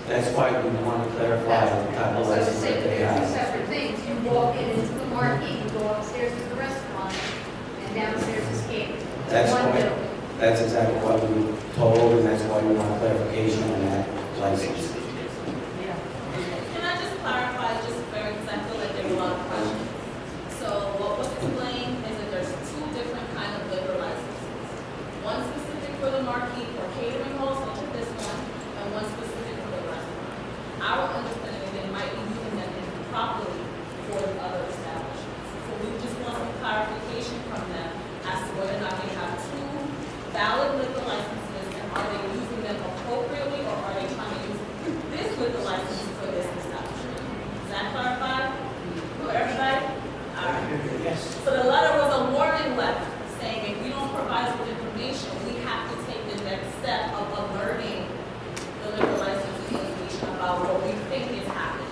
That's why we want to clarify the type of So to license say that that they they're two have. separate things, you walk in into the marquee, you go upstairs to the restaurant, and downstairs is catering. That's One why- building. That's exactly what we were told, and that's why we want clarification on that license. Can I just clarify, just very, because I feel like there are a lot of questions. So what was explained is that there's two different kind of liquor licenses. One specific for the marquee for catering halls, which is this one, and one specific for the restaurant. Our understanding is they might be using them improperly for the other establishments. So we just want some clarification from them as to whether or not they have two valid liquor licenses, and are they using them appropriately, or are they trying to use this liquor license for this establishment? Is that clarified for everybody? All right. Yes. So the letter was a warning letter saying if you don't provide us with information, we have to take the next step of alerting the liquor license association about what we think is happening.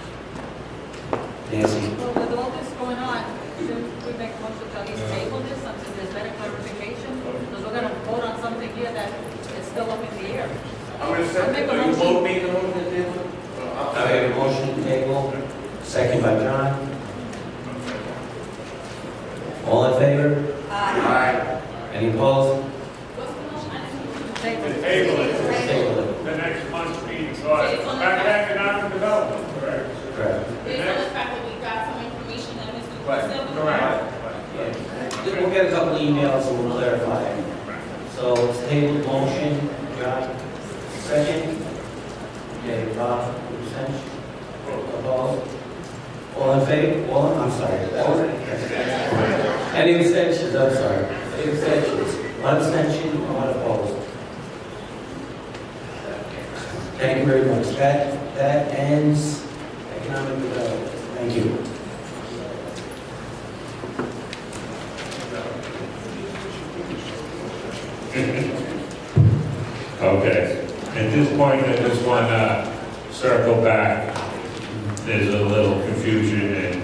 Nancy? Well, with all this going on, shouldn't we make motion to at least table this until there's better clarification? Because we're gonna vote on something here that is still up in the air. I'm gonna say, I make a are you motion. both making a motion to table? I have a motion to table, second by John. All in favor? Aye. Any opposed? What's the motion? I didn't Table. Table it, Table it. the next month's meeting, so back to economic development, correct? Correct. based on the fact that we got some information that Mr. Right. said was Correct. We'll get a couple emails and we'll clarify it. So it's tabled motion, John, second. Okay, Bob, abstention. Opposed? All in favor? All, I'm sorry. Any abstentions? I'm sorry. Any abstentions? One abstention, one opposed. Thank you very much. That ends economic development. Thank you. Okay, at this point, I just want to circle back. There's a little confusion, and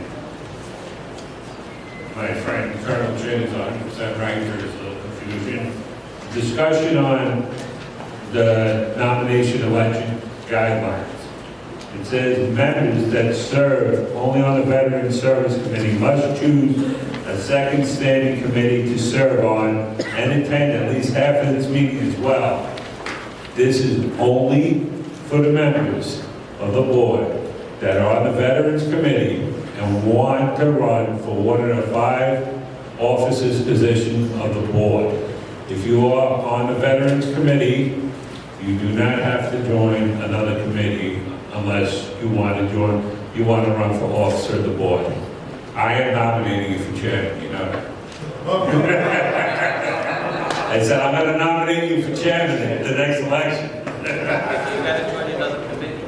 my friend Colonel Chin is 100% right, there's a little confusion. Discussion on the nomination election guidelines. It says members that serve only on the Veteran Service Committee must choose a second standing committee to serve on and attend at least half of its meeting as well. This is only for the members of the board that are on the Veterans Committee and want to run for one of the 5 officers positions of the board. If you are on the Veterans Committee, you do not have to join another committee unless you want to run for officer of the board. I am nominating you for chairman, you know that. I said, I'm going to nominate you for chairman at the next election. You gotta join another committee.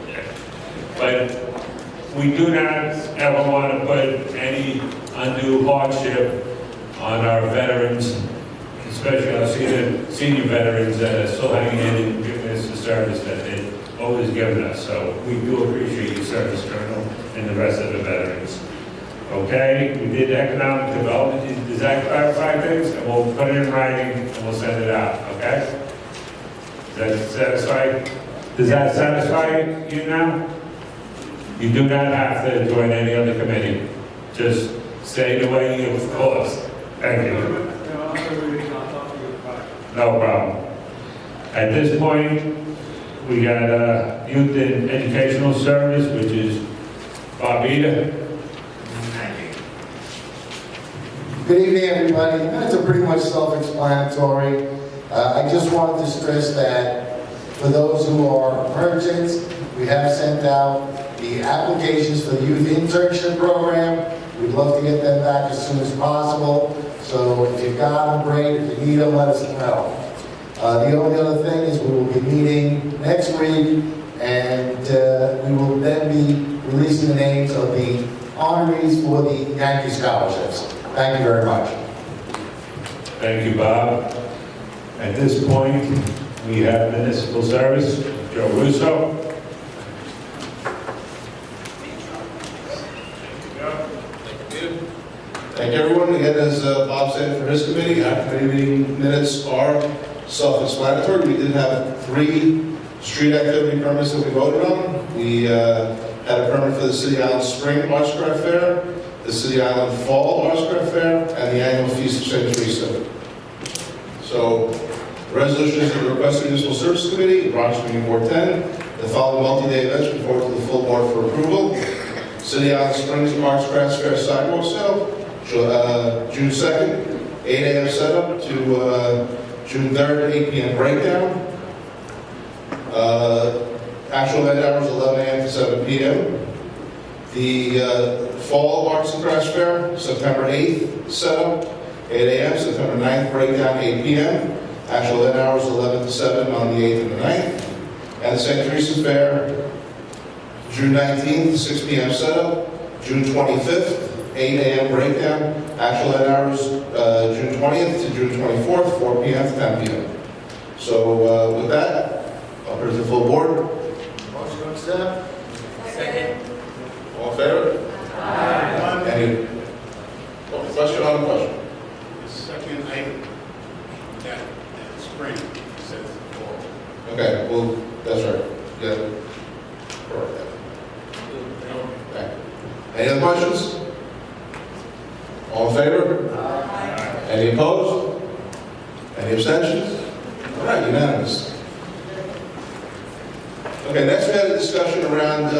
But we do not ever want to put any undue hardship on our veterans, especially our senior veterans that are still hanging in and giving us the service that they've always given us. So we do appreciate your service, Colonel, and the rest of the veterans. Okay, we did economic development. Does that clarify things? And we'll put it in writing and we'll send it out, okay? Does that satisfy you now? You do not have to join any other committee. Just stay the way you, of course. Thank you. No problem. At this point, we got Youth and Educational Service, which is Barbita. Good evening, everybody. That's a pretty much self-explanatory. I just wanted to stress that for those who are merchants, we have sent out the applications for the youth internship program. We'd love to get them back as soon as possible. So if you've got them, great. If you need them, let us know. The only other thing is we will be meeting next week, and we will then be releasing the names of the honorees for the Yankee scholarships. Thank you very much. Thank you, Bob. At this point, we have Municipal Service, Joe Russo. Thank you, everyone. Again, as Bob said, for this committee, our committee meeting minutes are self-explanatory. We did have 3 Street activity permits that we voted on. We had a permit for the City Island Spring Arts Craft Fair, the City Island Fall Arts Craft Fair, and the annual Feast of St. Teresa. So, the resolution is at the request of the Municipal Services Committee, Bronx Meeting Board 10. The following multi-day events report to the full board for approval. City Island Springs Arts Crafts Fair Sidewalk Sale, June 2nd, 8 a.m. setup to June 3rd, 8 p.m. breakdown. Actual event hours 11 a.m. to 7 p.m. The Fall Arts and Crafts Fair, September 8th setup, 8 a.m. September 9th breakdown, 8 p.m. Actual event hours 11 to 7 on the 8th and the 9th. And the St. Teresa's Fair, June 19th, 6 p.m. setup, June 25th, 8 a.m. breakdown. Actual event hours June 20th to June 24th, 4 p.m. to 10 p.m. So with that, I'll put it to the full board. Motion to accept? All in favor? Any question on the question? The second item, that spring, says fall. Okay, well, that's right. Yeah. Correct. Okay. Any other questions? All in favor? Any opposed? Any abstentions? All right, unanimous. Okay, next we had a discussion around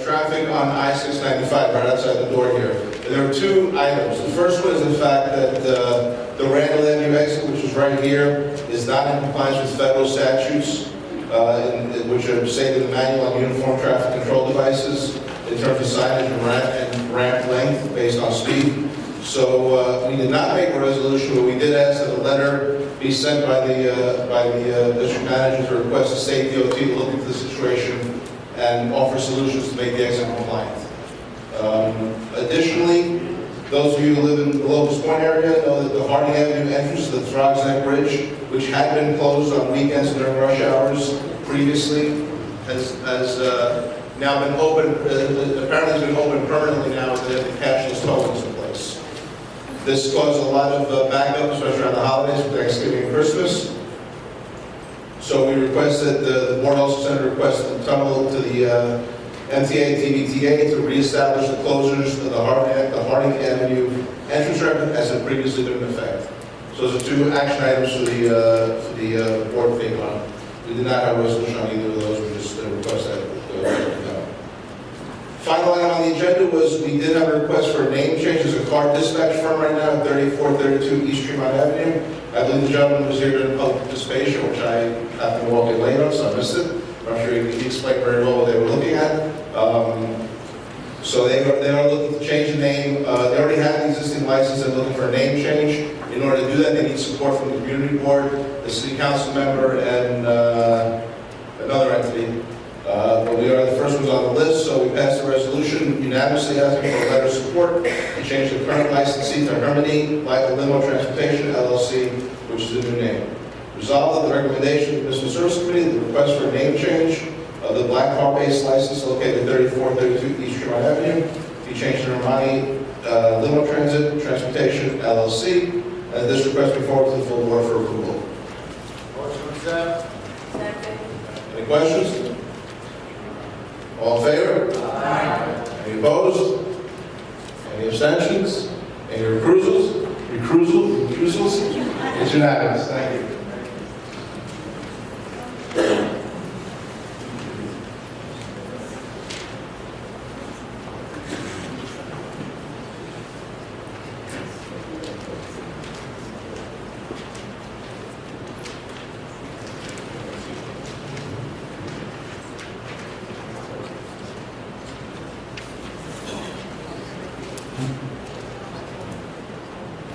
traffic on I-695 right outside the door here. And there were two items. The first one is the fact that the Randall Avenue exit, which is right here, is not in compliance with federal statutes, which are stated in the manual on uniform traffic control devices in terms of signage and ramp length based on speed. So we did not make a resolution, but we did ask that a letter be sent by the district manager to request the state DOT to look into the situation and offer solutions to make the exit compliant. Additionally, those of you who live in the Locust Point area know that the Harding Avenue entrance to the Throgs Neck Bridge, which had been closed on weekends during rush hours previously, has now been open, apparently has been open permanently now that the cashless tolling is in place. This caused a lot of backup, especially around the holidays, with Thanksgiving and Christmas. So we requested, the board also sent a request to tunnel to the MTA TVTA to reestablish the closures of the Harding Avenue entrance ramp as had previously been in effect. So those are two action items for the board to take on. We did not have a resolution on either of those, we just request that. Final item on the agenda was we did have a request for a name change. There's a car dispatch firm right now at 3432 East Tremont Avenue. I believe the gentleman was here during public participation, which I happened to walk in late on, so I missed it. I'm sure he explained very well what they were looking at. So they are looking to change the name. They already have the existing license and looking for a name change. In order to do that, they need support from the community board, the city council member, and another entity. But we are the first ones on the list, so we passed a resolution unanimously asking for a letter of support to change the current licensee to Harmony Limo Transportation LLC, which is the new name. Resolved that the recommendation of the Municipal Service Committee, the request for a name change of the black car-based license located at 3432 East Tremont Avenue be changed to Harmony Limo Transportation LLC, and this request be forwarded to the full board for approval. Motion to accept? Any questions? All in favor? Any opposed? Any abstentions? Any recusals? It's unanimous. Thank you.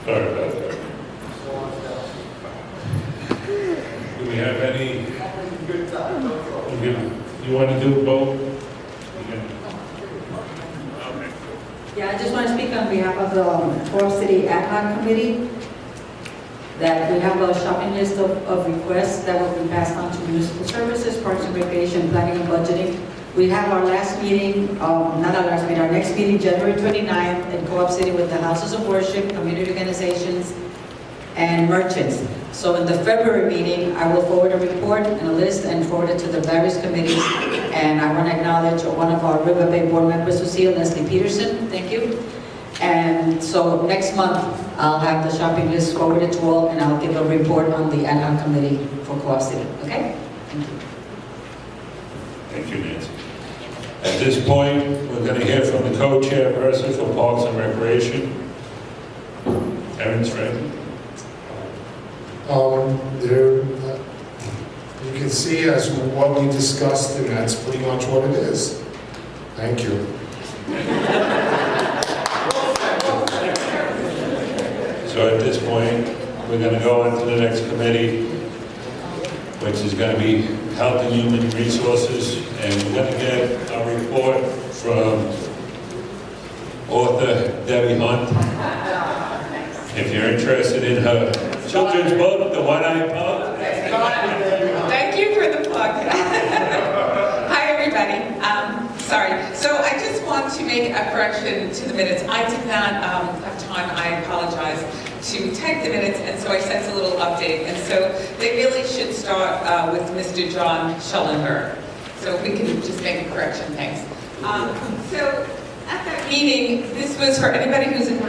Sorry about that. Do we have any? You want to do both? Yeah, I just want to speak on behalf of the Fort City Ad Hoc Committee, that we have a shopping list of requests that will be passed on to municipal services, parks and recreation, planning and budgeting. We have our last meeting, not our last meeting, our next meeting, January 29th in Co-op City with the houses of worship, community organizations, and merchants. So in the February meeting, I will forward a report and a list and forward it to the various committees. And I want to acknowledge one of our River Bay board members who's here, Leslie Peterson. Thank you. And so next month, I'll have the shopping list forwarded to all, and I'll give a report on the ad hoc committee for Co-op City. Okay? Thank you. Thank you, Nancy. At this point, we're going to hear from the co-chairperson for Parks and Recreation, Terrence Franklin. You can see as what we discussed, and that's pretty much what it is. Thank you. So at this point, we're going to go on to the next committee, which is going to be Health and Human Resources, and we're going to get a report from author Debbie Hunt. If you're interested in her children's book, The One-Eyed Pug. Thank you for the plug. Hi, everybody. Sorry. So I just want to make a correction to the minutes. I did not have time, I apologize, to type the minutes, and so I sent a little update. And so they really should start with Mr. John Schellenberg. So if we can just make a correction, thanks. So at that meeting, this was for anybody who's in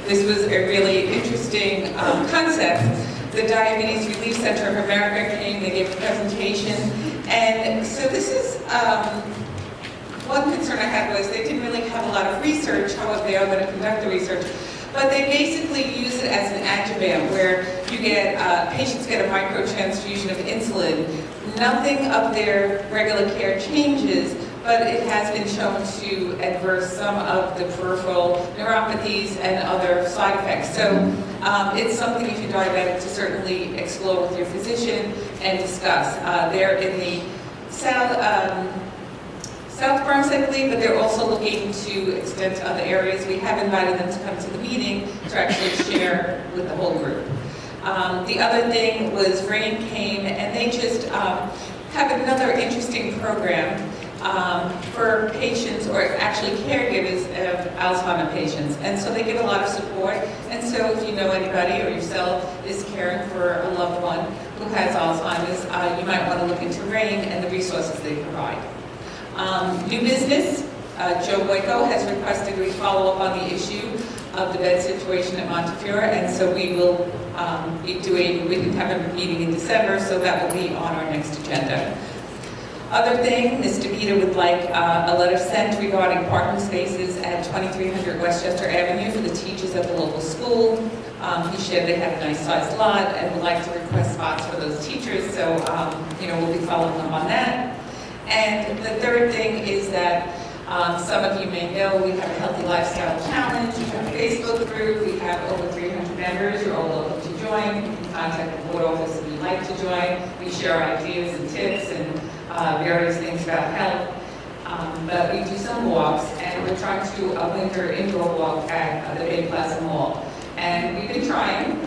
this was a really interesting concept. The Diabetes Relief Center of America came, they gave a presentation, and so this is, one concern I had was they didn't really have a lot of research, however they are going to conduct the research, but they basically use it as an adjuvant where you get, patients get a microtransfusion of insulin. Nothing of their regular care changes, but it has been shown to adverse some of the peripheral neuropathies and other side effects. So it's something if you're diabetic to certainly explore with your physician and discuss. They're in the South Bronx, I believe, but they're also looking to extend to other areas. We have invited them to come to the meeting to actually share with the whole group. The other thing was Rain came, and they just have another interesting program for patients, or actually caregivers of Alzheimer's patients. And so they give a lot of support. And so if you know anybody or yourself is caring for a loved one who has Alzheimer's, you might want to look into RAIN and the resources they provide. New business, Joe Boyko has requested we follow up on the issue of the bed situation at Montefiore, and so we will be doing, we can have a meeting in December, so that will be on our next agenda. Other thing, Ms. DeVita would like a letter sent regarding parking spaces at 2300 Westchester Avenue for the teachers at the local school. He shared they have a nice sized lot and would like to request spots for those teachers, so we'll be following up on that. And the third thing is that some of you may know we have a Healthy Lifestyle Challenge, we have a Facebook group, we have over 300 members, you're all welcome to join. You can contact the board office if you'd like to join. We share ideas and tips and various things about health. But we do some walks, and we're trying to do a winter indoor walk at the Bay Plaza Mall. And we've been trying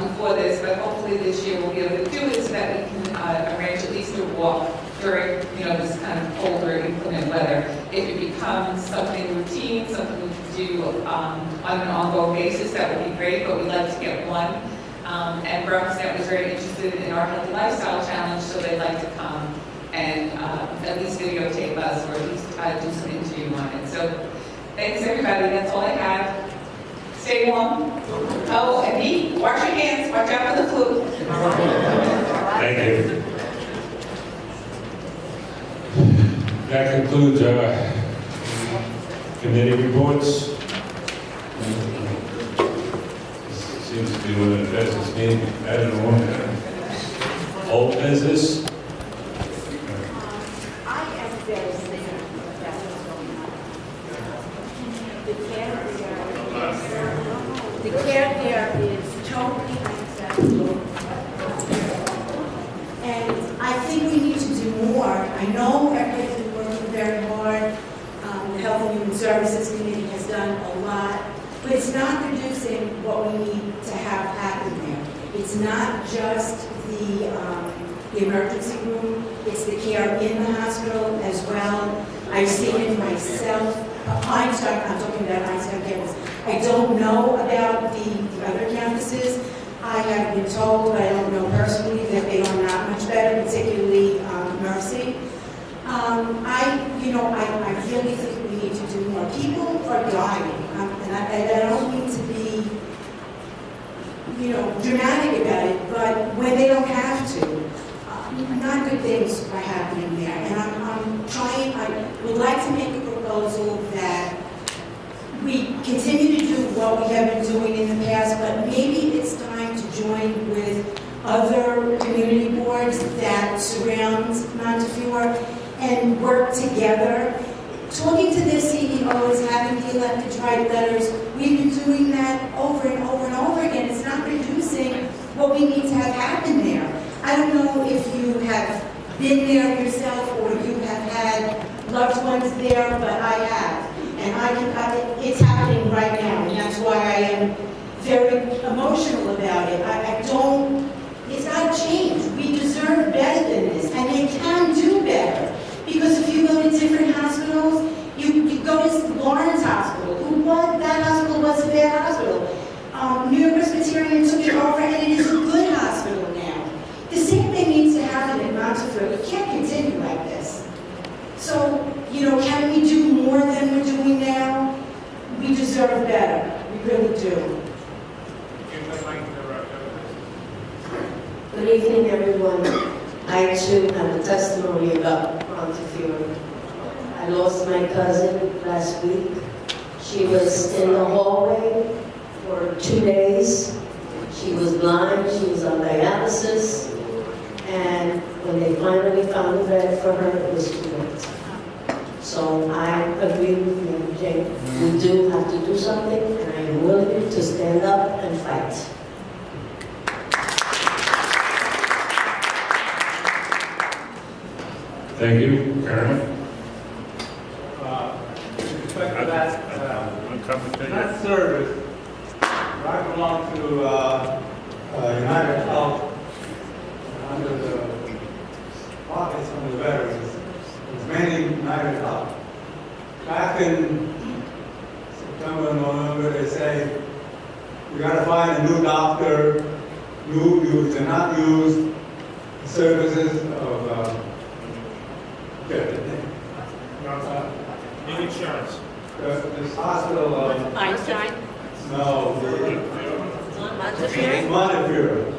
before this, but hopefully this year we'll be able to do it so that we can arrange at least a walk during this kind of colder, inclement weather. If it becomes something routine, something we can do on an ongoing basis, that would be great, but we'd like to get one. And BronxNet was very interested in our Healthy Lifestyle Challenge, so they'd like to come and at least videotape us, or at least do some interview on it. So thanks everybody, that's all I have. Stay warm. Oh, and eat. Wash your hands, watch out for the flu. Thank you. That concludes our committee reports. This seems to be one of the business meetings I don't know. Old business. I am very sad about what's going on. The care there is totally unacceptable. And I think we need to do more. I know everybody's been working very hard. The Health and Human Services Committee has done a lot, but it's not producing what we need to have happen there. It's not just the emergency room, it's the care in the hospital as well. I've seen it myself. I'm talking about Einstein campus. I don't know about the other campuses. I have been told, but I don't know personally, that they are not much better, particularly Mercy. I really think we need to do more. People are dying, and I don't mean to be, dramatic about it, but when they don't have to, not good things are happening there. And I would like to make a proposal that we continue to do what we have been doing in the past, but maybe it's time to join with other community boards that surround Montefiore and work together. Talking to their CEOs, having the elected write letters, we've been doing that over and over and over again. It's not producing what we need to have happen there. I don't know if you have been there yourself or you have had loved ones there, but I have. And it's happening right now, and that's why I am very emotional about it. It's not change. We deserve better than this, and they can do better. Because if you go to different hospitals, you go to Lawrence Hospital, that hospital was a bad hospital. New York Presbyterian took it over, and it is a good hospital now. The same thing needs to happen in Montefiore. We can't continue like this. So, can we do more than we're doing now? We deserve better. We really do. Good evening, everyone. I too have a testimony about Montefiore. I lost my cousin last week. She was in the hallway for 2 days. She was blind, she was on dialysis, and when they finally found a bed for her, it was too late. So I agree with you, Jane. We do have to do something, and I am willing to stand up and fight. Thank you, Karen. With respect to that service, I belong to United Health, under the pockets of the veterans. It's mainly United Health. Back in September and November, they say, we got to find a new doctor, you cannot use the services of insurance. This hospital, Einstein? no, Montefiore.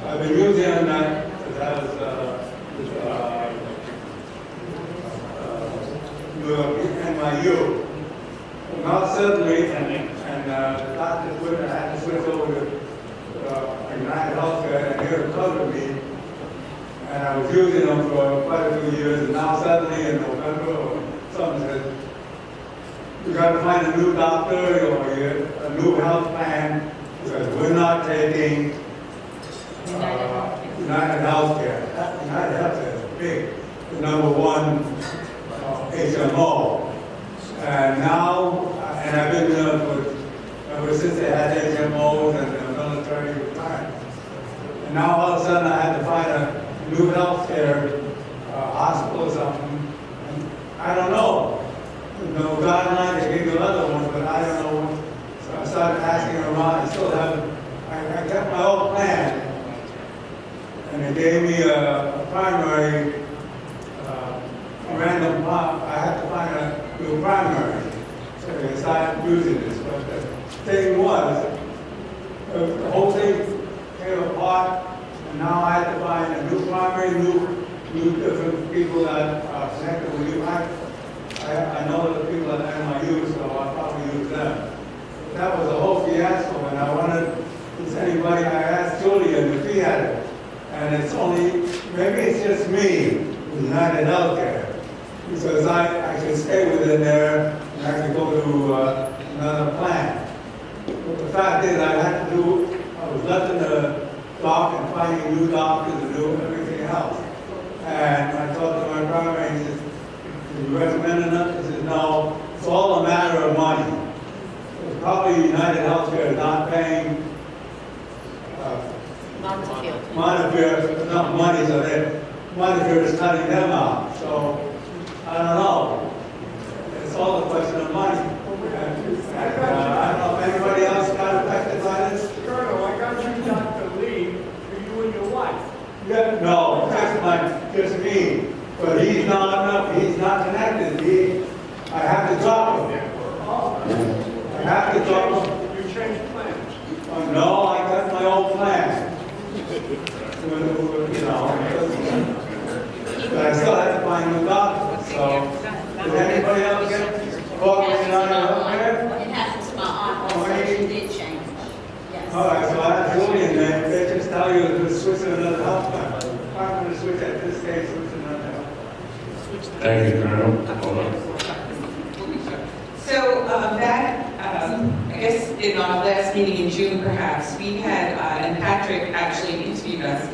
I've been using that as NYU. Now suddenly, and Dr. Twitter had to switch over to United Healthcare, and here to cover me. And I was using them for quite a few years, and now suddenly in November, or something said, you got to find a new doctor or a new health plan, because we're not taking United Healthcare. United Healthcare is big, the number one HMO. And now, and I've been there ever since they had HMOs and the military retired. And now all of a sudden I had to find a new healthcare hospital or something. And I don't know. No guidelines, they gave me other ones, but I don't know. So I started asking around. I kept my old plan. And they gave me a primary, random, I had to find a new primary. So they started using this. But the thing was, the whole thing came apart, and now I had to find a new primary, new different people that are connected with you. I know the people at NYU, so I'll probably use them. That was a whole fiasco, and I wondered, is anybody, I asked Julian if he had it. And it's only, maybe it's just me with United Healthcare, because I can stay within there, and I can go to another plan. But the fact is, I was left in the dark and finding new doctors and do everything else. And I talked to my primary, he says, you recommend enough? He said, no, it's all a matter of money. It's probably United Healthcare is not paying Montefiore enough money, so that Montefiore is cutting them out. So, I don't know. It's all a question of money. And I don't know if anybody else got affected by this. Colonel, I got you, Dr. Yeah, no, just me. But he's not connected. I have to drop him. I have to drop him. You changed plans. No, I got my old plan. You know, but I still have to find a doctor, so. Did anybody else get coordinated on there? It happened to my aunt also, she did change. Yes. All right, so I have Julian then, they just tell you to switch to another health plan. I'm going to switch at this case, switch to another health. Thank you, Colonel. Hold on. So I guess in our last meeting in June perhaps, we had, and Patrick actually interviewed us,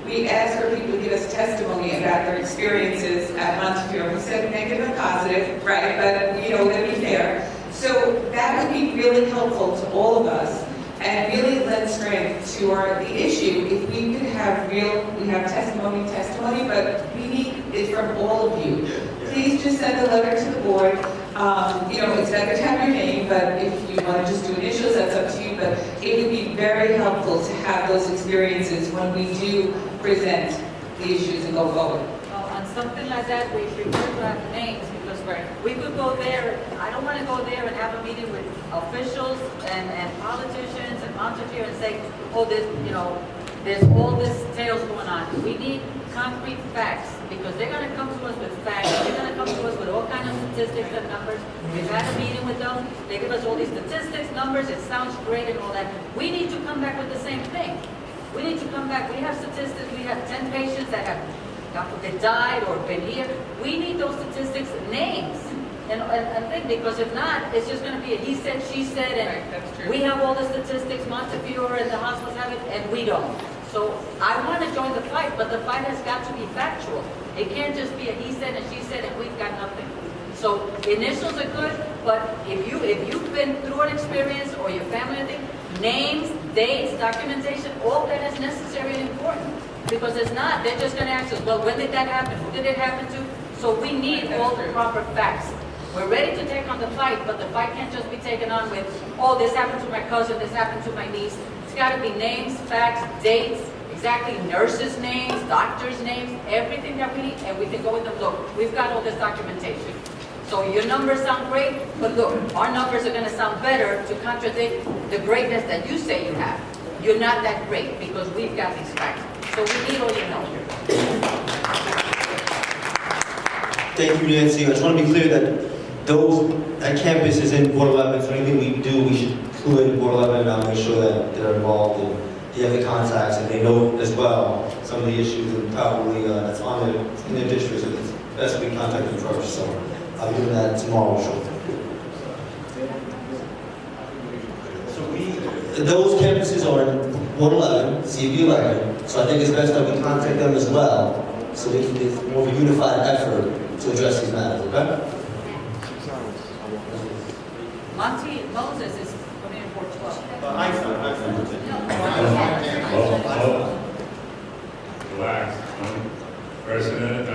we asked for people to give us testimony about their experiences at Montefiore. We said negative and positive, right, but we gotta be fair. So that would be really helpful to all of us and really lend strength to the issue. If we could have we have testimony, but we need it from all of you. Please just send a letter to the board. It's better to have your name, but if you want to just do initials, that's up to you. But it would be very helpful to have those experiences when we do present the issues and go forward. On something like that, we prefer to have names because we could go there. I don't want to go there and have a meeting with officials and politicians and Montefiore and say, oh, there's all this tales going on. We need concrete facts because they're going to come to us with facts. They're going to come to us with all kinds of statistics and numbers. We've had a meeting with them. They give us all these statistics, numbers. It sounds great and all that. We need to come back with the same thing. We need to come back. We have statistics. We have 10 patients that have died or been here. We need those statistics, names, and thing, because if not, it's just going to be a he said, she said, and Right, that's true. we have all the statistics, Montefiore and the hospitals have it, and we don't. So I want to join the fight, but the fight has got to be factual. It can't just be a he said and she said, and we've got nothing. So initials are good, but if you've been through an experience or your family thing, names, dates, documentation, all that is necessary and important. Because it's not, they're just going to ask us, well, when did that happen? Who did it happen to? So we need all the proper facts. We're ready to take on the fight, but the fight can't just be taken on with, oh, this happened to my cousin, this happened to my niece. It's got to be names, facts, dates, exactly nurses' names, doctors' names, everything that we need, and we can go with them. Look, we've got all this documentation. So your numbers sound great, but look, our numbers are going to sound better to contradict the greatness that you say you have. You're not that great because we've got these facts. So we need all your help here. Thank you, Nancy. I just want to be clear that those at campuses in Board 11, so anything we do, we should include Board 11 and I'll make sure that they're involved and they have the contacts and they know as well some of the issues and probably that's on in their districts. So it's best we contact them first. So I'll do that tomorrow. Sure. Those campuses are in Ward 11, CB 11, so I think it's best that we contact them as well, so we can get more of a unified effort to address these matters, okay? Monty Moses is coming in 412. Relax. President,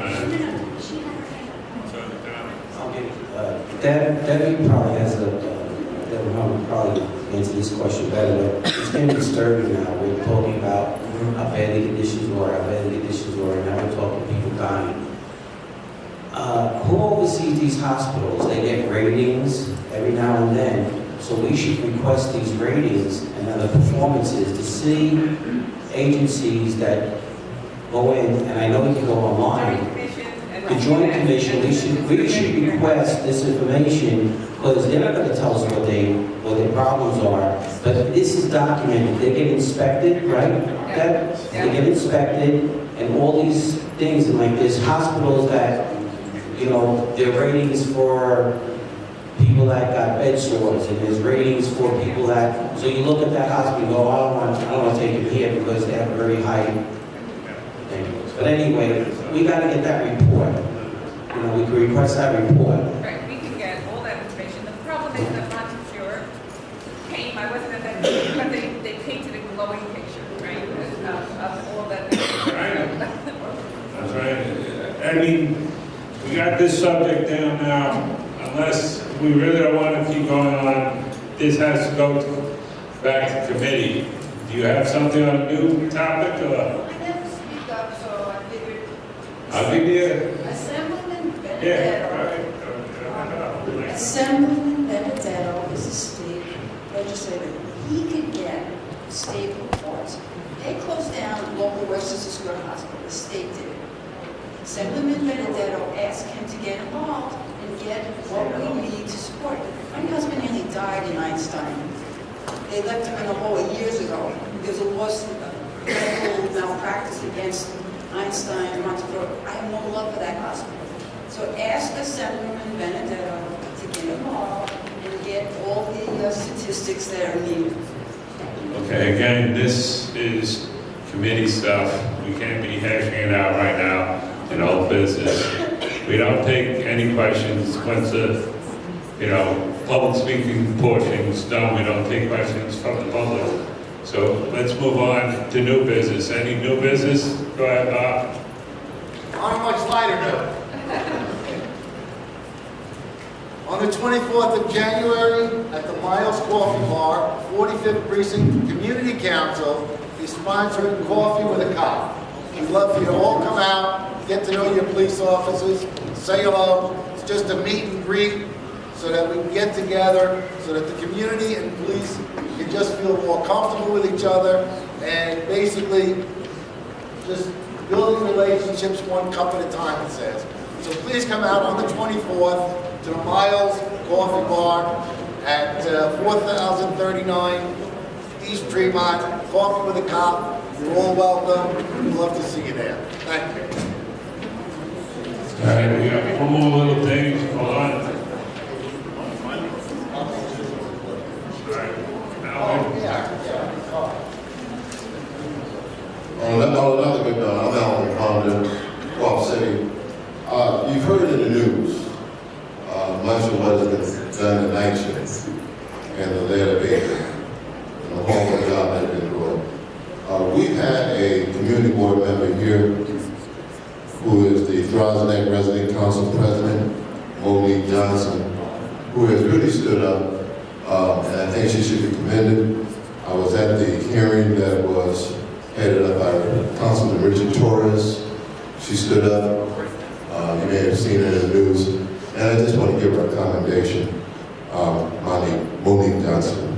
Debbie probably has Debbie Hummel probably answer this question better, but it's getting disturbing now. We're talking about how bad the conditions were, and now we're talking people dying. Who oversees these hospitals? They get ratings every now and then, so we should request these ratings and the performances to see agencies that go in, and I know we can go online. The Joint Commission, we should request this information because they're not going to tell us what their problems are. But this is documented. They get inspected, right? They get inspected, and all these things, and like there's hospitals that, you know, their ratings for people that got bed sores, and there's ratings for people that. So you look at that hospital, and go, I don't want to take it here because they have a very high thing. But anyway, we got to get that report. You know, we can request that report. Right, we can get all that information. The problem is that Montefiore came, I wasn't at that meeting, but they painted a glowing picture, right, of all that. That's right. I mean, we got this subject down now. Unless we really don't want to keep going on, this has to go back to committee. Do you have something on a new topic? I never speak up. I'll give you, Assemblyman yeah, Benedetto. right. Assemblyman Benedetto is a state legislator. He could get state reports. They closed down local Westchester Square Hospital. The state did it. Assemblyman Benedetto asked him to get involved and get what we need to support. My husband nearly died in Einstein. They left him in a hole years ago. There's a lawsuit of medical malpractice against Einstein and Montefiore. I have no love for that hospital. So ask Assemblyman Benedetto to get involved and get all the statistics that are needed. Okay, again, this is committee stuff. We can't be hashing it out right now in old business. We don't take any questions once the, public speaking portion's done. We don't take questions from the public. So let's move on to new business. Any new business? Go ahead, Bob. On a much lighter note, on the 24th of January at the Miles Coffee Bar, 45th Precinct Community Council is sponsoring Coffee with a Cop. We'd love for you to all come out, get to know your police officers, say hello. It's just a meet and greet so that we can get together, so that the community and police can just feel more comfortable with each other and basically just building relationships one cup at a time, it says. So please come out on the 24th to the Miles Coffee Bar at 4039 East Tremont. Coffee with a Cop. You're all welcome. We'd love to see you there. Thank you. All right, we got one more little thing. Hold on. All right. Another good note, I'm Alan Condon, Guelph City. You've heard in the news much of what has been done tonight and the letter baker and the horrible job that has been doing. We've had a community board member here who is the Drosnick Resident Council President, Monique Johnson, who has really stood up, and I think she should be commended. I was at the hearing that was headed up by Councilman Richard Torres. She stood up. You may have seen it in the news. And I just want to give her a commendation, Monique Johnson.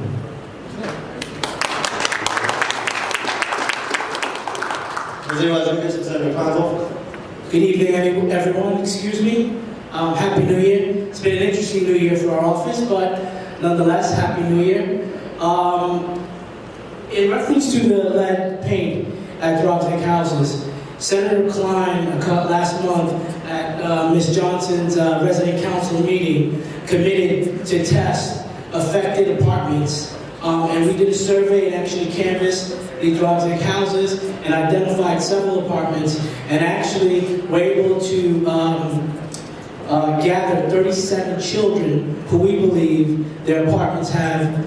Good evening, everyone. Excuse me. Happy New Year. It's been an interesting New Year for our office, but nonetheless, Happy New Year. In reference to the lead paint at Drosnick houses, Senator Klein last month at Ms. Johnson's resident council meeting committed to test affected apartments. And we did a survey and actually canvassed the Drosnick houses and identified several apartments and actually were able to gather 37 children who we believe their apartments have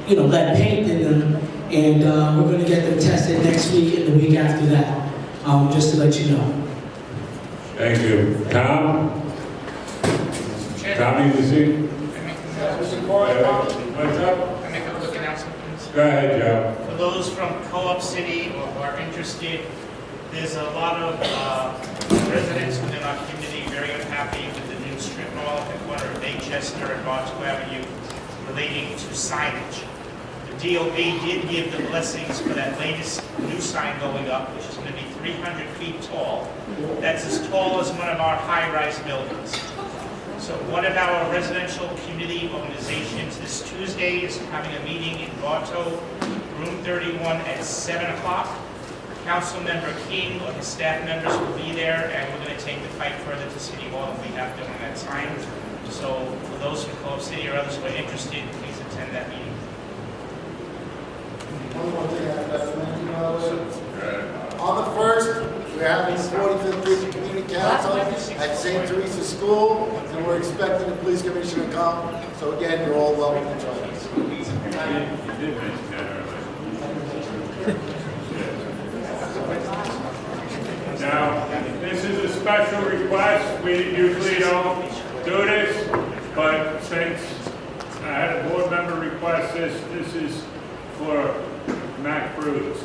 lead paint in them. And we're going to get them tested next week and the week after that, just to let you know. Thank you. Tom? Tommy, you see? What's up? I make a quick announcement, please. Go ahead, Joe. For those from Co-op City or who are interested, there's a lot of residents within our community very unhappy with the new strip mall at the corner of Manchester and Barstow Avenue relating to signage. The DOB did give the blessings for that latest new sign going up, which is going to be 300 feet tall. That's as tall as one of our high-rise buildings. So one of our residential community organizations this Tuesday is having a meeting in Bartow, room 31 at 7 o'clock. Councilmember King or his staff members will be there, and we're going to take the fight further to City Hall if we have to on that sign. So for those from Co-op City or others who are interested, please attend that meeting. One more thing I forgot to mention, on the 1st, we're having the 45th Precinct Community Council at St. Teresa School, and we're expecting the police commissioner to come. So again, you're all welcome to join us. You did mention that earlier. Now, this is a special request. We usually don't do this, but since I had a board member request this, this is for Matt Cruz.